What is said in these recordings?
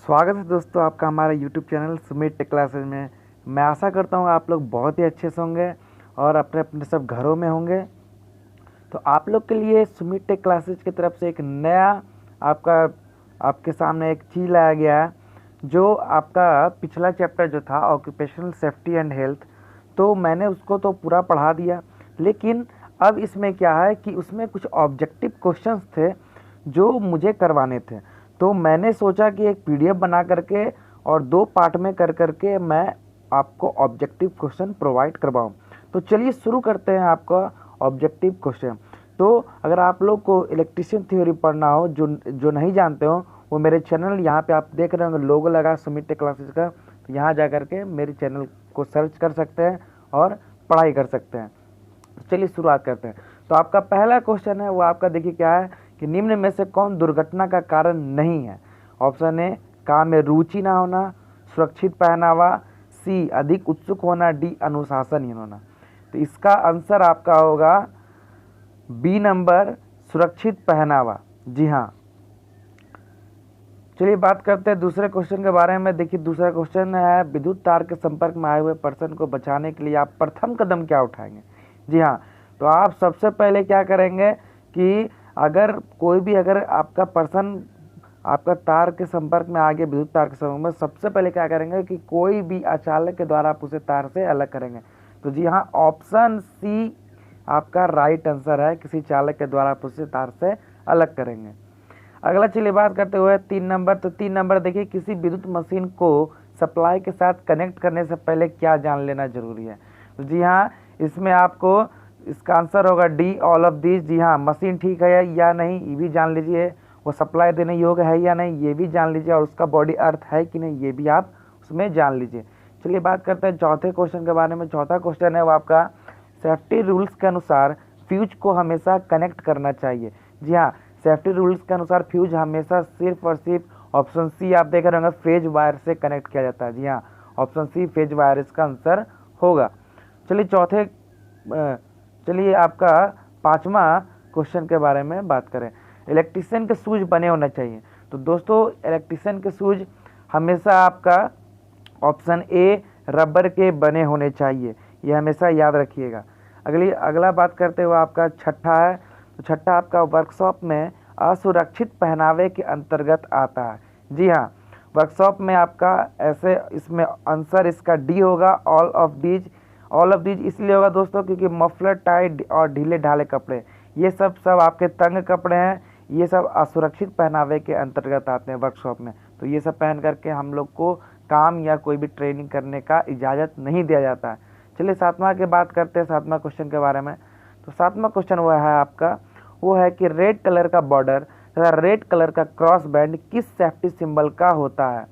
स्वागत है दोस्तों आपका हमारे YouTube channel Sumit tech classes में। मैं आशा करता हूँ आप लोग बहुत ही अच्छे से होंगे और अपने अपने सब घरों में होंगे। तो आप लोग के लिए सुमित टेक क्लासेज की तरफ से एक नया आपका आपके सामने एक चीज़ लाया गया है, जो आपका पिछला चैप्टर जो था ऑक्यूपेशनल सेफ्टी एंड हेल्थ, तो मैंने उसको तो पूरा पढ़ा दिया, लेकिन अब इसमें क्या है कि उसमें कुछ ऑब्जेक्टिव क्वेश्चंस थे जो मुझे करवाने थे। तो मैंने सोचा कि एक पीडीएफ बना करके और 2 पार्ट में कर करके मैं आपको ऑब्जेक्टिव क्वेश्चन प्रोवाइड करवाऊँ। तो चलिए शुरू करते हैं आपका ऑब्जेक्टिव क्वेश्चन। तो अगर आप लोग को इलेक्ट्रिशियन थ्योरी पढ़ना हो, जो नहीं जानते हो, वो मेरे चैनल यहाँ पे आप देख रहे होंगे, लोगो लगा सुमित टेक क्लासेज का, तो यहाँ जा करके मेरे चैनल को सर्च कर सकते हैं और पढ़ाई कर सकते हैं। चलिए शुरुआत करते हैं। तो आपका पहला क्वेश्चन है वो आपका देखिए क्या है कि निम्न में से कौन दुर्घटना का कारण नहीं है। ऑप्शन ए काम में रुचि ना होना, सुरक्षित पहनावा, सी अधिक उत्सुक होना, डी अनुशासनहीन होना। तो इसका आंसर आपका होगा बी नंबर, सुरक्षित पहनावा। जी हाँ। चलिए बात करते हैं दूसरे क्वेश्चन के बारे में। देखिए दूसरा क्वेश्चन है विद्युत तार के संपर्क में आए हुए पर्सन को बचाने के लिए आप प्रथम कदम क्या उठाएंगे। जी हाँ, तो आप सबसे पहले क्या करेंगे कि अगर कोई भी अगर आपका पर्सन आपका तार के संपर्क में आ गया, विद्युत तार के संपर्क में, सबसे पहले क्या करेंगे कि कोई भी अचालक के द्वारा आप उसे तार से अलग करेंगे। तो जी हाँ, ऑप्शन सी आपका राइट आंसर है, किसी चालक के द्वारा आप उसे तार से अलग करेंगे। अगला चलिए बात करते हुए 3 नंबर। तो 3 नंबर देखिए, किसी विद्युत मशीन को सप्लाई के साथ कनेक्ट करने से पहले क्या जान लेना जरूरी है। तो जी हाँ, इसमें आपको इसका आंसर होगा डी ऑल ऑफ दिस। जी हाँ, मशीन ठीक है या नहीं ये भी जान लीजिए, वो सप्लाई देने योग्य है या नहीं ये भी जान लीजिए, और उसका बॉडी अर्थ है कि नहीं ये भी आप उसमें जान लीजिए। चलिए बात करते हैं चौथे क्वेश्चन के बारे में। चौथा क्वेश्चन है वो आपका सेफ्टी रूल्स के अनुसार फ्यूज को हमेशा कनेक्ट करना चाहिए। जी हाँ, सेफ्टी रूल्स के अनुसार फ्यूज हमेशा सिर्फ और सिर्फ ऑप्शन सी आप देख रहे होंगे फेज वायर से कनेक्ट किया जाता है। जी हाँ, ऑप्शन सी फेज वायर इसका आंसर होगा। चलिए आपका पांचवा क्वेश्चन के बारे में बात करें। इलेक्ट्रिशियन के शूज बने होना चाहिए। तो दोस्तों इलेक्ट्रिशियन के शूज हमेशा आपका ऑप्शन ए रबर के बने होने चाहिए, ये हमेशा याद रखिएगा। अगला बात करते हुए आपका छठा है। तो छठा आपका वर्कशॉप में असुरक्षित पहनावे के अंतर्गत आता है। जी हाँ, वर्कशॉप में आपका ऐसे इसमें आंसर इसका डी होगा, all of these. All of these इसलिए होगा दोस्तों क्योंकि मफलर, टाई और ढीले ढाले कपड़े, ये सब आपके तंग कपड़े हैं, ये सब असुरक्षित पहनावे के अंतर्गत आते हैं वर्कशॉप में। तो ये सब पहन करके हम लोग को काम या कोई भी ट्रेनिंग करने का इजाज़त नहीं दिया जाता है। चलिए सातवां की बात करते हैं, सातवां क्वेश्चन के बारे में। तो सातवां क्वेश्चन वो है आपका, वो है कि रेड कलर का बॉर्डर तथा रेड कलर का क्रॉस बैंड किस सेफ्टी सिंबल का होता है।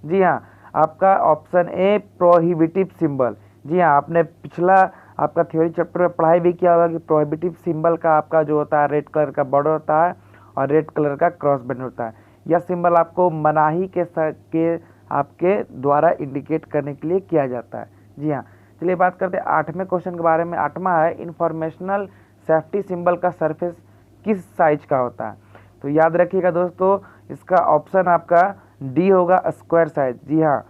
जी हाँ, आपका ऑप्शन ए प्रोहिबिटिव सिंबल। जी हाँ, आपने पिछला आपका थ्योरी चैप्टर में पढ़ाई भी किया होगा कि प्रोहिबिटिव सिंबल का आपका जो होता है रेड कलर का बॉर्डर होता है और रेड कलर का क्रॉस बैंड होता है। यह सिंबल आपको मनाही के आपके द्वारा इंडिकेट करने के लिए किया जाता है। जी हाँ, चलिए बात करते हैं आठवें क्वेश्चन के बारे में। आठवां है इंफॉर्मेशनल सेफ्टी सिंबल का सरफेस किस साइज का होता है। तो याद रखिएगा दोस्तों, इसका ऑप्शन आपका डी होगा, स्क्वायर साइज। जी हाँ।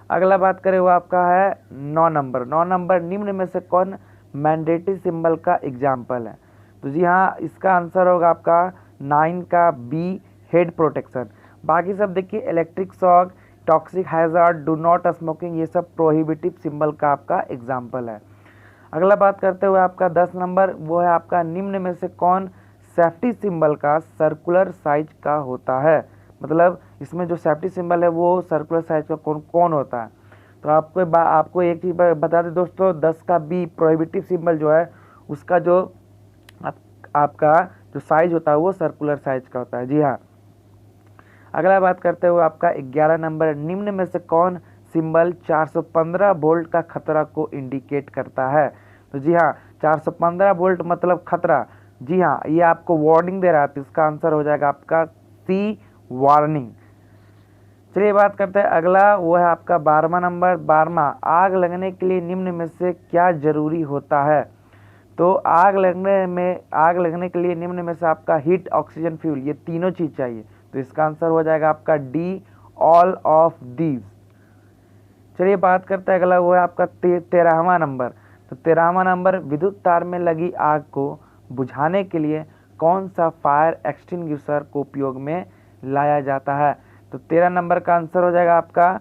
अगला बात करें वो आपका है 9 नंबर। 9 नंबर, निम्न में से कौन मैंडेटरी सिंबल का एग्जाम्पल है। तो जी हाँ, इसका आंसर होगा आपका 9 का बी, हेड प्रोटेक्शन। बाकी सब देखिए electric shock, toxic hazard, do not smoking, ये सब प्रोहिबिटिव सिंबल का आपका एग्जाम्पल है। अगला बात करते हुए आपका 10 नंबर, वो है आपका निम्न में से कौन सेफ्टी सिंबल का सर्कुलर साइज का होता है। मतलब इसमें जो सेफ्टी सिंबल है वो सर्कुलर साइज का कौन कौन होता है। तो आपको एक चीज़ बता दें दोस्तों, 10 का बी प्रोहिबिटिव सिंबल जो है उसका जो आपका जो साइज होता है वो सर्कुलर साइज का होता है। जी हाँ। अगला बात करते हुए आपका 11 नंबर, निम्न में से कौन सिंबल 415 वोल्ट का खतरा को इंडिकेट करता है। तो जी हाँ, 415 वोल्ट मतलब खतरा। जी हाँ, ये आपको वार्निंग दे रहा है, तो इसका आंसर हो जाएगा आपका सी, वार्निंग। चलिए बात करते हैं अगला, वो है आपका 12वां नंबर। 12वां, आग लगने के लिए निम्न में से क्या जरूरी होता है। तो आग लगने के लिए निम्न में से आपका हीट, ऑक्सीजन, फ्यूल, ये तीनों चीज़ चाहिए। तो इसका आंसर हो जाएगा आपका डी, ऑल ऑफ दीज। चलिए बात करते हैं अगला, वो है आपका 13वां नंबर। तो 13वां नंबर, विद्युत तार में लगी आग को बुझाने के लिए कौन सा फायर एक्सटिंग्विशर को उपयोग में लाया जाता है। तो 13 नंबर का आंसर हो जाएगा आपका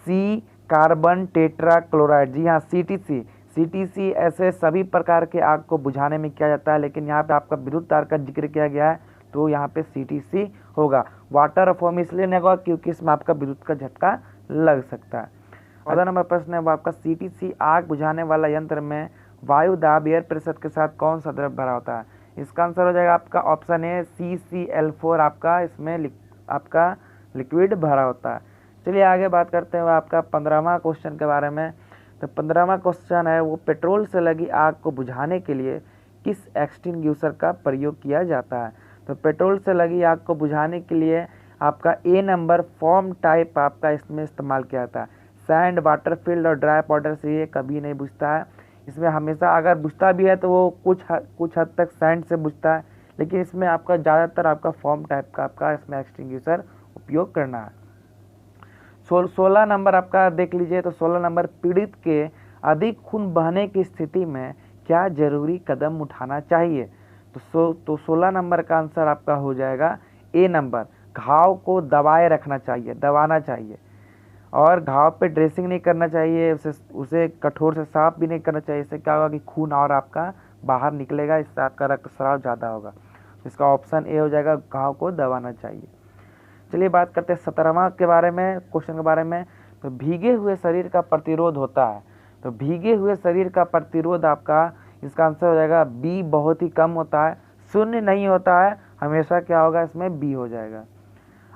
सी, कार्बन टेट्रा क्लोराइड। जी हाँ, सीटीसी ऐसे सभी प्रकार के आग को बुझाने में किया जाता है, लेकिन यहाँ पे आपका विद्युत तार का जिक्र किया गया है तो यहाँ पे सीटीसी होगा। वाटर फॉर्म इसलिए नहीं होगा क्योंकि इसमें आपका विद्युत का झटका लग सकता है। 14 नंबर प्रश्न है वो आपका, सीटीसी आग बुझाने वाला यंत्र में वायु दाब एयर प्रेशर के साथ कौन सा द्रव्य भरा होता है। इसका आंसर हो जाएगा आपका ऑप्शन ए CCl4, आपका इसमें आपका लिक्विड भरा होता है। चलिए आगे बात करते हैं आपका 15वां क्वेश्चन के बारे में। तो 15वां क्वेश्चन है वो, पेट्रोल से लगी आग को बुझाने के लिए किस एक्सटिंग्विशर का प्रयोग किया जाता है। तो पेट्रोल से लगी आग को बुझाने के लिए आपका ए नंबर फॉर्म टाइप आपका इसमें इस्तेमाल किया जाता है। सैंड, वाटर फील्ड और ड्राई पाउडर से ये कभी नहीं बुझता है। इसमें हमेशा अगर बुझता भी है तो वो कुछ हद तक सैंड से बुझता है, लेकिन इसमें आपका ज़्यादातर आपका फॉर्म टाइप का आपका इसमें एक्सटिंग्विशर उपयोग करना है। 16 नंबर आपका देख लीजिए। तो 16 नंबर, पीड़ित के अधिक खून बहने की स्थिति में क्या जरूरी कदम उठाना चाहिए। तो 16 नंबर का आंसर आपका हो जाएगा ए नंबर, घाव को दबाए रखना चाहिए, दबाना चाहिए, और घाव पे ड्रेसिंग नहीं करना चाहिए, उसे कठोर से साफ भी नहीं करना चाहिए। इससे क्या होगा कि खून और आपका बाहर निकलेगा, इससे आपका रक्तस्राव ज़्यादा होगा। इसका ऑप्शन ए हो जाएगा, घाव को दबाना चाहिए। चलिए बात करते हैं 17वां के बारे में, क्वेश्चन के बारे में। तो भीगे हुए शरीर का प्रतिरोध होता है। तो भीगे हुए शरीर का प्रतिरोध आपका, इसका आंसर हो जाएगा बी, बहुत ही कम होता है, शून्य नहीं होता है, हमेशा क्या होगा इसमें बी हो जाएगा।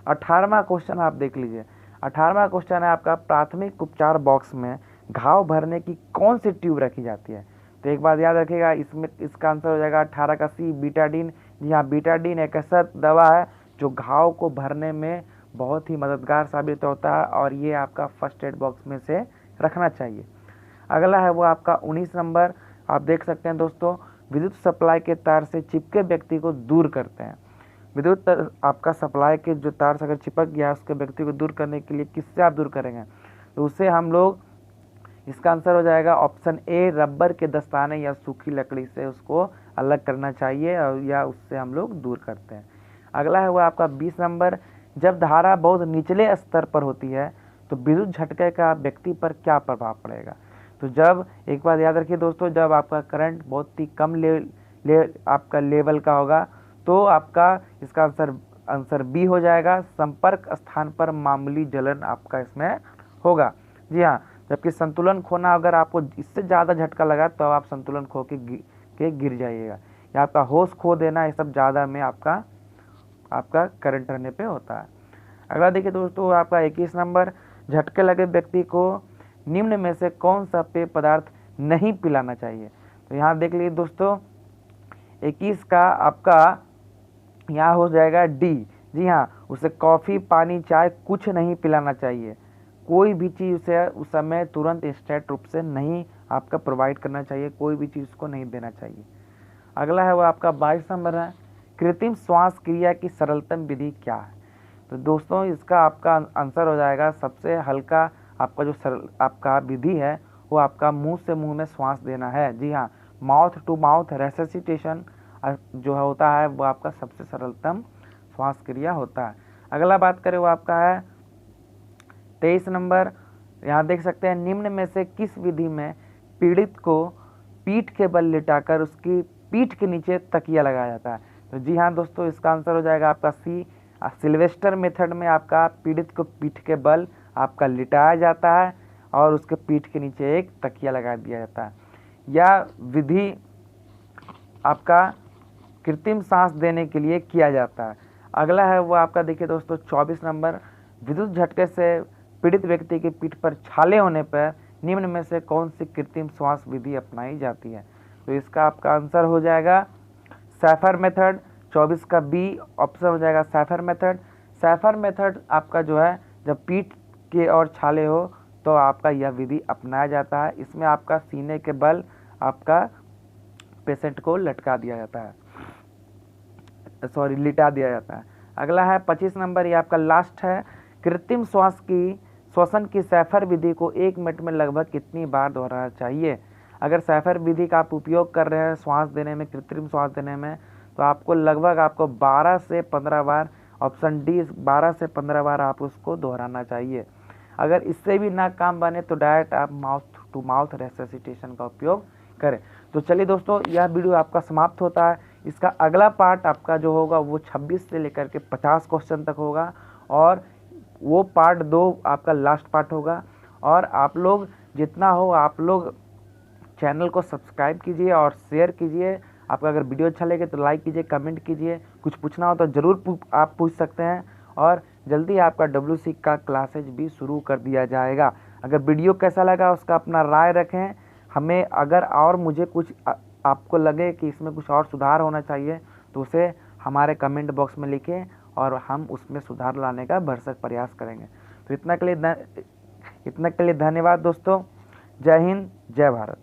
18वां क्वेश्चन आप देख लीजिए। 18वां क्वेश्चन है आपका, प्राथमिक उपचार बॉक्स में घाव भरने की कौन सी ट्यूब रखी जाती है। तो एक बात याद रखिएगा, इसमें इसका आंसर हो जाएगा 18 का सी, बीटाडीन। जी हाँ, बीटाडीन एक ऐसा दवा है जो घाव को भरने में बहुत ही मददगार साबित होता है, और ये आपका फर्स्ट एड बॉक्स में से रखना चाहिए। अगला है वो आपका 19 नंबर। आप देख सकते हैं दोस्तों, विद्युत सप्लाई के तार से चिपके व्यक्ति को दूर करते हैं। विद्युत आपका सप्लाई के जो तार से अगर चिपक गया उसके व्यक्ति को दूर करने के लिए किससे आप दूर करेंगे। तो उससे हम लोग, इसका आंसर हो जाएगा ऑप्शन ए, रबर के दस्ताने या सूखी लकड़ी से उसको अलग करना चाहिए, और या उससे हम लोग दूर करते हैं। अगला है वो आपका 20 नंबर, जब धारा बहुत निचले स्तर पर होती है तो विद्युत झटके का व्यक्ति पर क्या प्रभाव पड़ेगा। तो जब, एक बात याद रखिए दोस्तों, जब आपका करंट बहुत ही कम आपका लेवल का होगा तो आपका इसका आंसर बी हो जाएगा, संपर्क स्थान पर मामूली जलन आपका इसमें होगा। जी हाँ, जबकि संतुलन खोना, अगर आपको इससे ज़्यादा झटका लगा तो आप संतुलन खो के गिर जाइएगा, या आपका होश खो देना, ये सब ज़्यादा में आपका करंट रहने पे होता है। अगला देखिए दोस्तों आपका 21 नंबर, झटके लगे व्यक्ति को निम्न में से कौन सा पेय पदार्थ नहीं पिलाना चाहिए। तो यहाँ देख लीजिए दोस्तों, 21 का आपका यहाँ हो जाएगा डी। जी हाँ, उसे कॉफ़ी, पानी, चाय कुछ नहीं पिलाना चाहिए, कोई भी चीज़ उसे उस समय तुरंत इंस्टेंट रूप से नहीं आपका प्रोवाइड करना चाहिए, कोई भी चीज़ उसको नहीं देना चाहिए। अगला है वो आपका 22 नंबर है, कृत्रिम श्वास क्रिया की सरलतम विधि क्या है। तो दोस्तों इसका आपका आंसर हो जाएगा, सबसे हल्का आपका जो सरल आपका विधि है वो आपका मुंह से मुंह में श्वास देना है। जी हाँ, माउथ टू माउथ रेससिटेशन जो होता है वो आपका सबसे सरलतम श्वास क्रिया होता है। अगला बात करें वो आपका है 23 नंबर। यहाँ देख सकते हैं, निम्न में से किस विधि में पीड़ित को पीठ के बल लिटाकर उसकी पीठ के नीचे तकिया लगाया जाता है। तो जी हाँ दोस्तों, इसका आंसर हो जाएगा आपका सी, सिल्वेस्टर मेथड में आपका पीड़ित को पीठ के बल आपका लिटाया जाता है और उसके पीठ के नीचे एक तकिया लगा दिया जाता है। यह विधि आपका कृत्रिम सांस देने के लिए किया जाता है। अगला है वो आपका देखिए दोस्तों 24 नंबर, विद्युत झटके से पीड़ित व्यक्ति की पीठ पर छाले होने पर निम्न में से कौन सी कृत्रिम श्वास विधि अपनाई जाती है। तो इसका आपका आंसर हो जाएगा सैफर मेथड। 24 का बी ऑप्शन हो जाएगा सैफर मेथड। सैफर मेथड आपका जो है, जब पीठ के और छाले हो तो आपका यह विधि अपनाया जाता है। इसमें आपका सीने के बल आपका पेशेंट को लटका दिया जाता है, लिटा दिया जाता है। अगला है 25 नंबर, ये आपका लास्ट है, कृत्रिम श्वसन की सैफर विधि को 1 मिनट में लगभग कितनी बार दोहराना चाहिए? अगर सैफर विधि का आप उपयोग कर रहे हैं श्वास देने में, कृत्रिम श्वास देने में, तो आपको लगभग 12 से 15 बार, ऑप्शन डी 12 से 15 बार आप उसको दोहराना चाहिए। अगर इससे भी ना काम बने तो डायरेक्ट आप माउथ टू माउथ रेससिटेशन का उपयोग करें। तो चलिए दोस्तों, यह वीडियो आपका समाप्त होता है। इसका अगला पार्ट आपका जो होगा वो 26 से लेकर के 50 क्वेश्चन तक होगा, और वो पार्ट 2 आपका लास्ट पार्ट होगा। और आप लोग जितना हो आप लोग चैनल को सब्सक्राइब कीजिए और शेयर कीजिए। आपका अगर वीडियो अच्छा लगे तो लाइक कीजिए, कमेंट कीजिए। कुछ पूछना हो तो ज़रूर आप पूछ सकते हैं, और जल्दी आपका WC का क्लासेज भी शुरू कर दिया जाएगा। अगर वीडियो कैसा लगा उसका अपना राय रखें हमें। अगर और मुझे कुछ आपको लगे कि इसमें कुछ और सुधार होना चाहिए तो उसे हमारे कमेंट बॉक्स में लिखें, और हम उसमें सुधार लाने का भरसक प्रयास करेंगे। तो इतना के लिए धन्यवाद दोस्तों। जय हिंद, जय भारत।